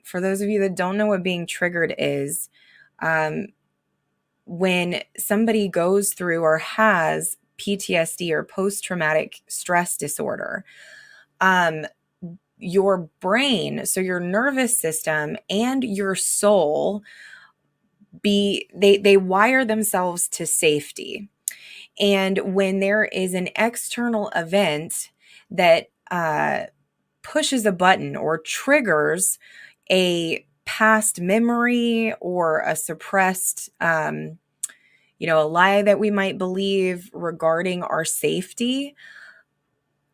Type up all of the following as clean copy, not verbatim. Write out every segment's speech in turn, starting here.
for those of you that don't know what being triggered is, when somebody goes through or has PTSD or post-traumatic stress disorder, your brain, so your nervous system and your soul, they wire themselves to safety. And when there is an external event that pushes a button or triggers a past memory or a suppressed, a lie that we might believe regarding our safety,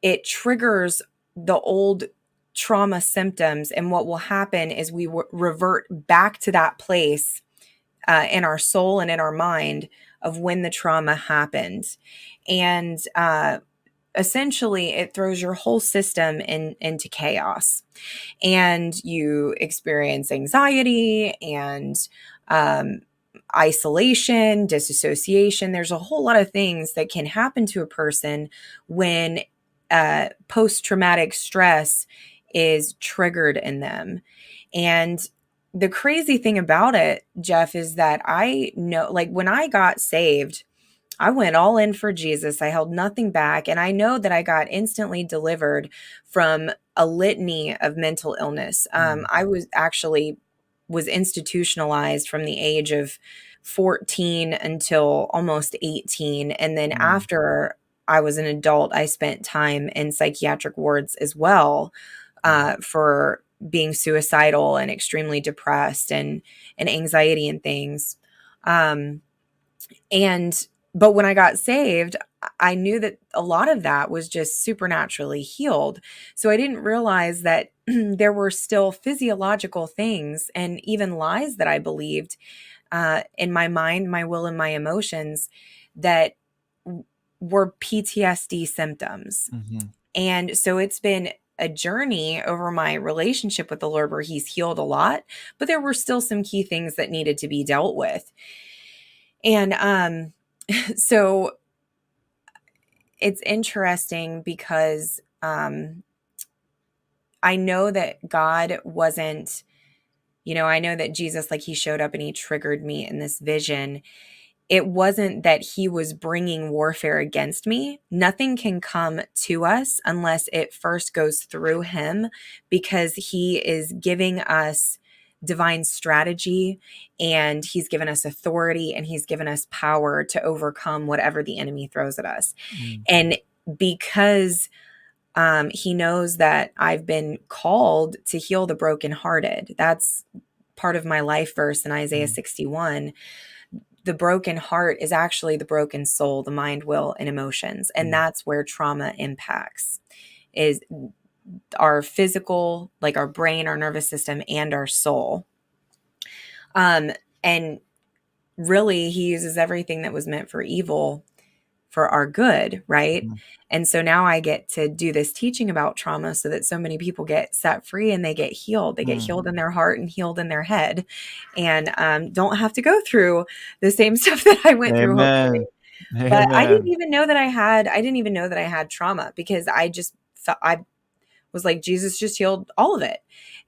it triggers the old trauma symptoms. And what will happen is we revert back to that place in our soul and in our mind of when the trauma happened. And essentially, it throws your whole system into chaos. And you experience anxiety and isolation, disassociation. There's a whole lot of things that can happen to a person when post-traumatic stress is triggered in them. And the crazy thing about it, Jeff, is that I know, like, when I got saved, I went all in for Jesus. I held nothing back. And I know that I got instantly delivered from a litany of mental illness. I was institutionalized from the age of 14 until almost 18. And then after I was an adult, I spent time in psychiatric wards as well, for being suicidal and extremely depressed and anxiety and things. But when I got saved, I knew that a lot of that was just supernaturally healed. So I didn't realize that there were still physiological things and even lies that I believed in my mind, my will, and my emotions that were PTSD symptoms. And so it's been a journey over my relationship with the Lord where he's healed a lot, but there were still some key things that needed to be dealt with. And so it's interesting because I know that God wasn't, I know that Jesus, like, he showed up and he triggered me in this vision. It wasn't that he was bringing warfare against me. Nothing can come to us unless it first goes through him, because he is giving us divine strategy and he's given us authority and he's given us power to overcome whatever the enemy throws at us. And because he knows that I've been called to heal the brokenhearted. That's part of my life verse in Isaiah 61. The broken heart is actually the broken soul, the mind, will, and emotions. And that's where trauma impacts, is our physical, like our brain, our nervous system, and our soul. And really, he uses everything that was meant for evil for our good, right? And so now I get to do this teaching about trauma so that so many people get set free and they get healed. They get healed in their heart and healed in their head, and don't have to go through the same stuff that I went through. Hopefully. But I didn't even know that I had trauma, because I was like, Jesus just healed all of it.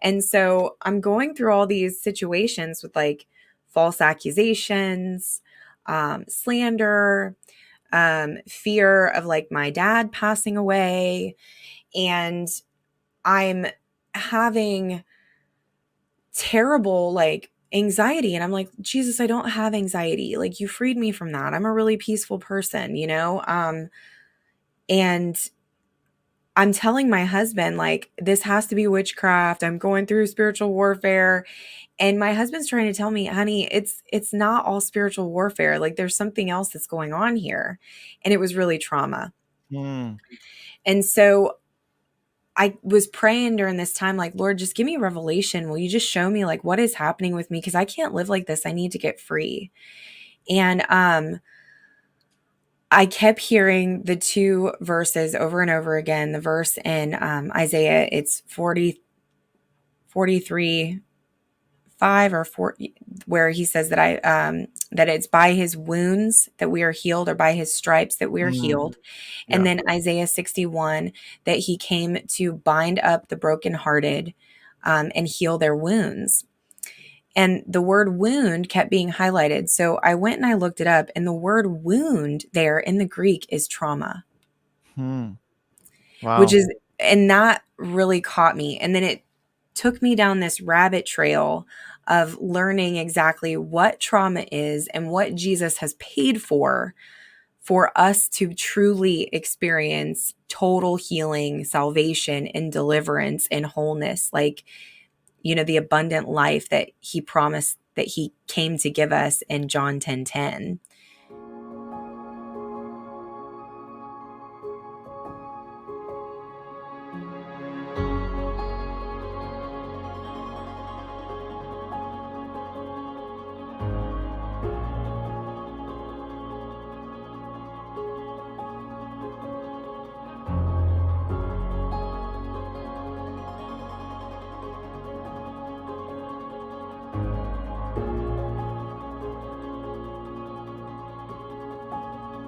And so I'm going through all these situations with, like, false accusations, slander, fear of, like, my dad passing away. And I'm having terrible, like, anxiety. And I'm like, Jesus, I don't have anxiety. Like, you freed me from that. I'm a really peaceful person, and I'm telling my husband, like, this has to be witchcraft. I'm going through spiritual warfare. And my husband's trying to tell me, honey, it's not all spiritual warfare. Like, there's something else that's going on here. And it was really trauma. And so I was praying during this time, like, Lord, just give me revelation. Will you just show me, like, what is happening with me? Because I can't live like this. I need to get free. And I kept hearing the two verses over and over again. The verse in Isaiah, it's 43, 5 or 4, where he says that that it's by his wounds that we are healed, or by his stripes that we are healed. Yeah. And then Isaiah 61, that he came to bind up the brokenhearted, and heal their wounds. And the word wound kept being highlighted. So I went and I looked it up, and the word wound there in the Greek is trauma, which Wow. is, and that really caught me. And then it took me down this rabbit trail of learning exactly what trauma is and what Jesus has paid for us to truly experience total healing, salvation, and deliverance and wholeness. Like, the abundant life that he promised that he came to give us in John 10:10.